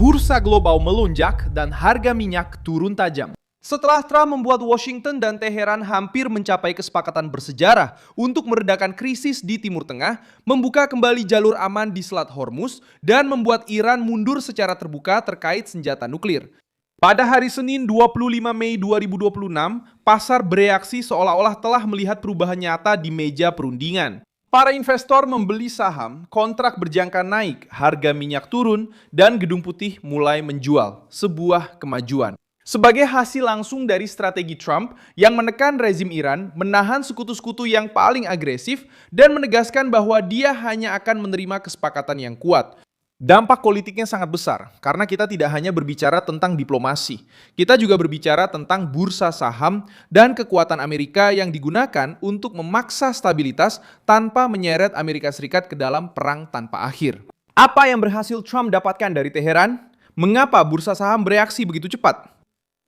bursa global melonjak dan harga minyak turun tajam. Setelah Trump membuat Washington dan Teheran hampir mencapai kesepakatan bersejarah untuk meredakan krisis di Timur Tengah, membuka kembali jalur aman di Selat Hormuz, dan membuat Iran mundur secara terbuka terkait senjata nuklir. Pada hari Senin 25 Mei 2026, pasar bereaksi seolah-olah telah melihat perubahan nyata di meja perundingan. Para investor membeli saham, kontrak berjangka naik, harga minyak turun, dan Gedung Putih mulai menjual. Sebuah kemajuan. Sebagai hasil langsung dari strategi Trump yang menekan rezim Iran, menahan sekutu-sekutu yang paling agresif, dan menegaskan bahwa dia hanya akan menerima kesepakatan yang kuat. Dampak politiknya sangat besar, karena kita tidak hanya berbicara tentang diplomasi. Kita juga berbicara tentang bursa saham dan kekuatan Amerika yang digunakan untuk memaksa stabilitas tanpa menyeret Amerika Serikat ke dalam perang tanpa akhir. Apa yang berhasil Trump dapatkan dari Teheran? Mengapa bursa saham bereaksi begitu cepat?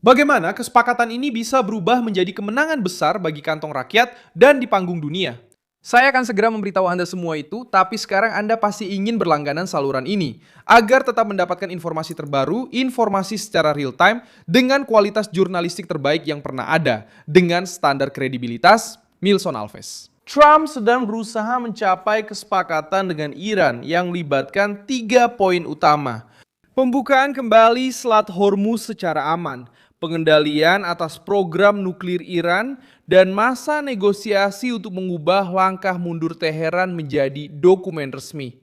Bagaimana kesepakatan ini bisa berubah menjadi kemenangan besar bagi kantong rakyat dan di panggung dunia? Saya akan segera memberitahu Anda semua itu, tapi sekarang Anda pasti ingin berlangganan saluran ini, agar tetap mendapatkan informasi terbaru, informasi secara real time, dengan kualitas jurnalistik terbaik yang pernah ada, dengan standar kredibilitas Milson Alves. Trump sedang berusaha mencapai kesepakatan dengan Iran yang melibatkan 3 poin utama. Pembukaan kembali Selat Hormuz secara aman, pengendalian atas program nuklir Iran, dan masa negosiasi untuk mengubah langkah mundur Teheran menjadi dokumen resmi.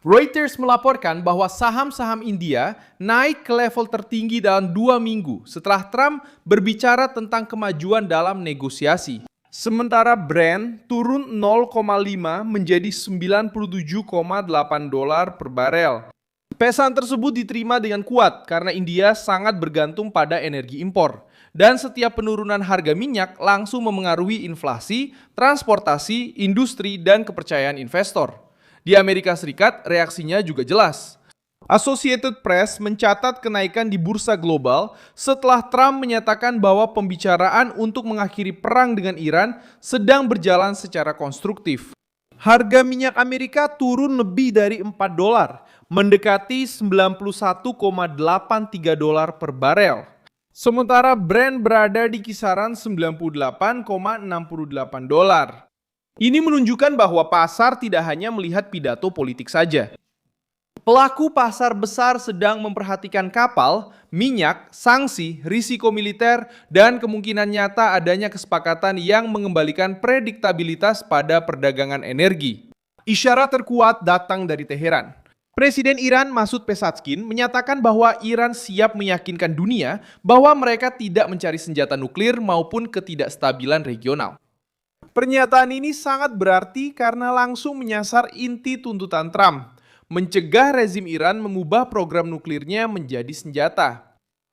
Reuters melaporkan bahwa saham-saham India naik ke level tertinggi dalam 2 minggu setelah Trump berbicara tentang kemajuan dalam negosiasi. Sementara Brent turun 0,5 menjadi $97,8 per barel. Pesan tersebut diterima dengan kuat karena India sangat bergantung pada energi impor. Dan setiap penurunan harga minyak langsung memengaruhi inflasi, transportasi, industri, dan kepercayaan investor. Di Amerika Serikat, reaksinya juga jelas. Associated Press mencatat kenaikan di bursa global setelah Trump menyatakan bahwa pembicaraan untuk mengakhiri perang dengan Iran sedang berjalan secara konstruktif. Harga minyak Amerika turun lebih dari $4, mendekati $91,83 per barel. Sementara Brent berada di kisaran $98,68. Ini menunjukkan bahwa pasar tidak hanya melihat pidato politik saja. Pelaku pasar besar sedang memperhatikan kapal, minyak, sanksi, risiko militer, dan kemungkinan nyata adanya kesepakatan yang mengembalikan prediktabilitas pada perdagangan energi. Isyarat terkuat datang dari Teheran. Presiden Iran Masoud Pezeshkian menyatakan bahwa Iran siap meyakinkan dunia bahwa mereka tidak mencari senjata nuklir maupun ketidakstabilan regional. Pernyataan ini sangat berarti karena langsung menyasar inti tuntutan Trump, mencegah rezim Iran mengubah program nuklirnya menjadi senjata.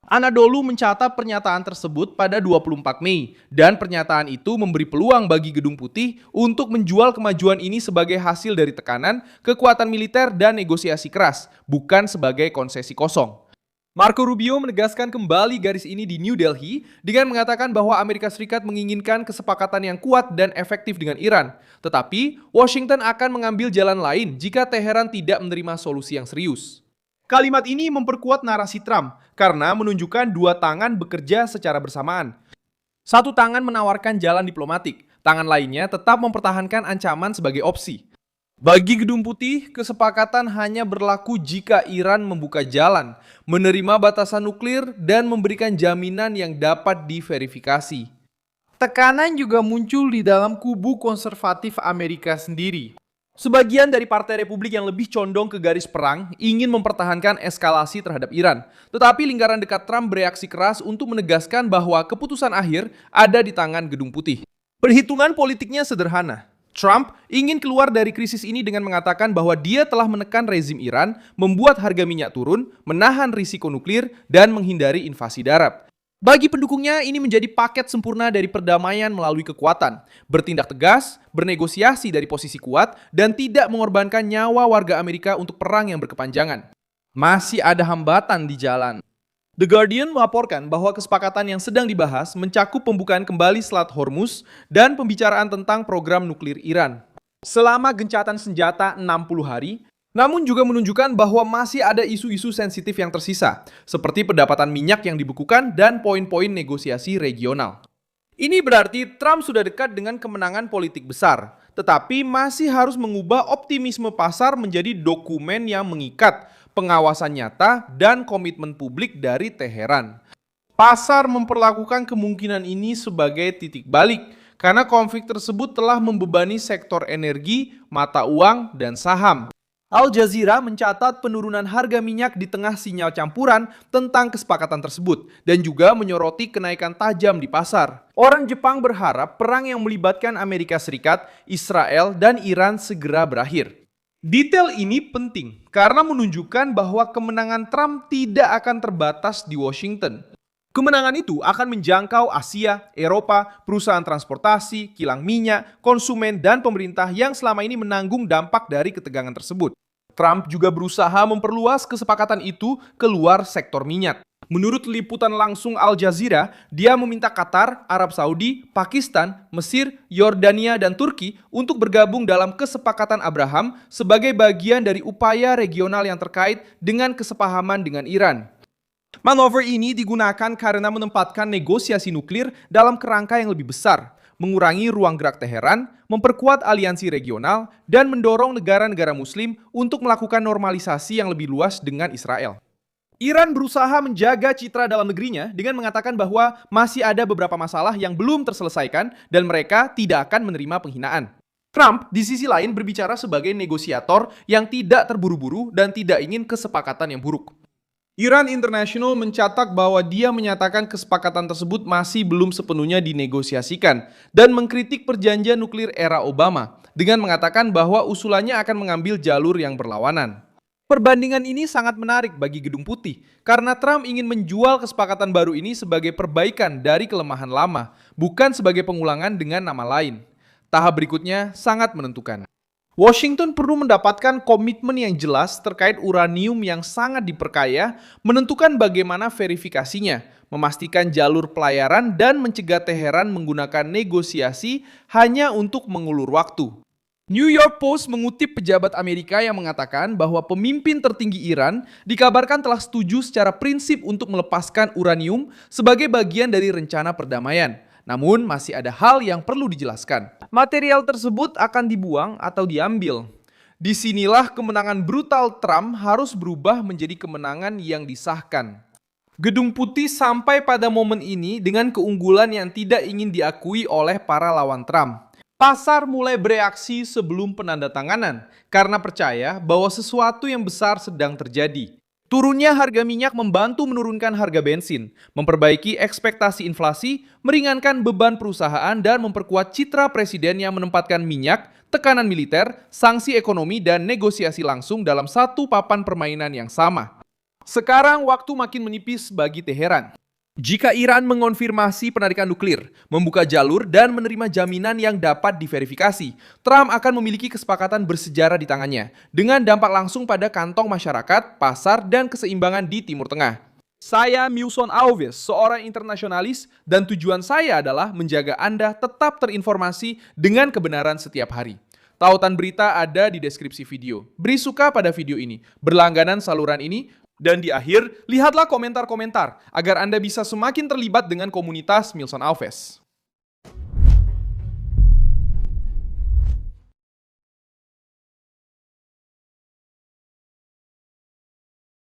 Anadolu mencatat pernyataan tersebut pada 24 Mei, dan pernyataan itu memberi peluang bagi Gedung Putih untuk menjual kemajuan ini sebagai hasil dari tekanan, kekuatan militer, dan negosiasi keras, bukan sebagai konsesi kosong. Marco Rubio menegaskan kembali garis ini di New Delhi dengan mengatakan bahwa Amerika Serikat menginginkan kesepakatan yang kuat dan efektif dengan Iran. Tetapi, Washington akan mengambil jalan lain jika Teheran tidak menerima solusi yang serius. Kalimat ini memperkuat narasi Trump karena menunjukkan 2 tangan bekerja secara bersamaan. Satu tangan menawarkan jalan diplomatik, tangan lainnya tetap mempertahankan ancaman sebagai opsi. Bagi Gedung Putih, kesepakatan hanya berlaku jika Iran membuka jalan, menerima batasan nuklir, dan memberikan jaminan yang dapat diverifikasi. Tekanan juga muncul di dalam kubu konservatif Amerika sendiri. Sebagian dari Partai Republik yang lebih condong ke garis perang ingin mempertahankan eskalasi terhadap Iran. Tetapi lingkaran dekat Trump bereaksi keras untuk menegaskan bahwa keputusan akhir ada di tangan Gedung Putih. Perhitungan politiknya sederhana. Trump ingin keluar dari krisis ini dengan mengatakan bahwa dia telah menekan rezim Iran, membuat harga minyak turun, menahan risiko nuklir, dan menghindari invasi darat. Bagi pendukungnya, ini menjadi paket sempurna dari perdamaian melalui kekuatan, bertindak tegas, bernegosiasi dari posisi kuat, dan tidak mengorbankan nyawa warga Amerika untuk perang yang berkepanjangan. Masih ada hambatan di jalan. The Guardian melaporkan bahwa kesepakatan yang sedang dibahas mencakup pembukaan kembali Selat Hormuz dan pembicaraan tentang program nuklir Iran. Selama gencatan senjata 60 hari, Namun juga menunjukkan bahwa masih ada isu-isu sensitif yang tersisa, seperti pendapatan minyak yang dibekukan dan poin-poin negosiasi regional. Ini berarti Trump sudah dekat dengan kemenangan politik besar, tetapi masih harus mengubah optimisme pasar menjadi dokumen yang mengikat, pengawasan nyata, dan komitmen publik dari Teheran. Pasar memperlakukan kemungkinan ini sebagai titik balik, karena konflik tersebut telah membebani sektor energi, mata uang, dan saham. Al Jazeera mencatat penurunan harga minyak di tengah sinyal campuran tentang kesepakatan tersebut dan juga menyoroti kenaikan tajam di pasar. Orang Jepang berharap perang yang melibatkan Amerika Serikat, Israel, dan Iran segera berakhir. Detail ini penting karena menunjukkan bahwa kemenangan Trump tidak akan terbatas di Washington. Kemenangan itu akan menjangkau Asia, Eropa, perusahaan transportasi, kilang minyak, konsumen, dan pemerintah yang selama ini menanggung dampak dari ketegangan tersebut. Trump juga berusaha memperluas kesepakatan itu keluar sektor minyak. Menurut liputan langsung Al Jazeera, dia meminta Qatar, Arab Saudi, Pakistan, Mesir, Yordania, dan Turki untuk bergabung dalam kesepakatan Abraham sebagai bagian dari upaya regional yang terkait dengan kesepahaman dengan Iran. Manuver ini digunakan karena menempatkan negosiasi nuklir dalam kerangka yang lebih besar, mengurangi ruang gerak Teheran, memperkuat aliansi regional, dan mendorong negara-negara Muslim untuk melakukan normalisasi yang lebih luas dengan Israel. Iran berusaha menjaga citra dalam negerinya dengan mengatakan bahwa masih ada beberapa masalah yang belum terselesaikan dan mereka tidak akan menerima penghinaan. Trump di sisi lain berbicara sebagai negosiator yang tidak terburu-buru dan tidak ingin kesepakatan yang buruk. Iran International mencatat bahwa dia menyatakan kesepakatan tersebut masih belum sepenuhnya dinegosiasikan dan mengkritik perjanjian nuklir era Obama dengan mengatakan bahwa usulannya akan mengambil jalur yang berlawanan. Perbandingan ini sangat menarik bagi Gedung Putih karena Trump ingin menjual kesepakatan baru ini sebagai perbaikan dari kelemahan lama, bukan sebagai pengulangan dengan nama lain. Tahap berikutnya sangat menentukan. Washington perlu mendapatkan komitmen yang jelas terkait uranium yang sangat diperkaya, menentukan bagaimana verifikasinya, memastikan jalur pelayaran, dan mencegah Teheran menggunakan negosiasi hanya untuk mengulur waktu. New York Post mengutip pejabat Amerika yang mengatakan bahwa pemimpin tertinggi Iran dikabarkan telah setuju secara prinsip untuk melepaskan uranium sebagai bagian dari rencana perdamaian. Namun, masih ada hal yang perlu dijelaskan. Material tersebut akan dibuang atau diambil. Disinilah kemenangan brutal Trump harus berubah menjadi kemenangan yang disahkan. Gedung Putih sampai pada momen ini dengan keunggulan yang tidak ingin diakui oleh para lawan Trump. Pasar mulai bereaksi sebelum penandatanganan karena percaya bahwa sesuatu yang besar sedang terjadi. Turunnya harga minyak membantu menurunkan harga bensin, memperbaiki ekspektasi inflasi, meringankan beban perusahaan, dan memperkuat citra presiden yang menempatkan minyak, tekanan militer, sanksi ekonomi, dan negosiasi langsung dalam satu papan permainan yang sama. Sekarang waktu makin menipis bagi Teheran. Jika Iran mengonfirmasi penarikan nuklir, membuka jalur, dan menerima jaminan yang dapat diverifikasi, Trump akan memiliki kesepakatan bersejarah di tangannya, dengan dampak langsung pada kantong masyarakat, pasar, dan keseimbangan di Timur Tengah. Saya Milson Alves, seorang internasionalis, dan tujuan saya adalah menjaga Anda tetap terinformasi dengan kebenaran setiap hari. Tautan berita ada di deskripsi video. Beri suka pada video ini, berlangganan saluran ini, dan di akhir, lihatlah komentar-komentar agar Anda bisa semakin terlibat dengan komunitas Milson Alves.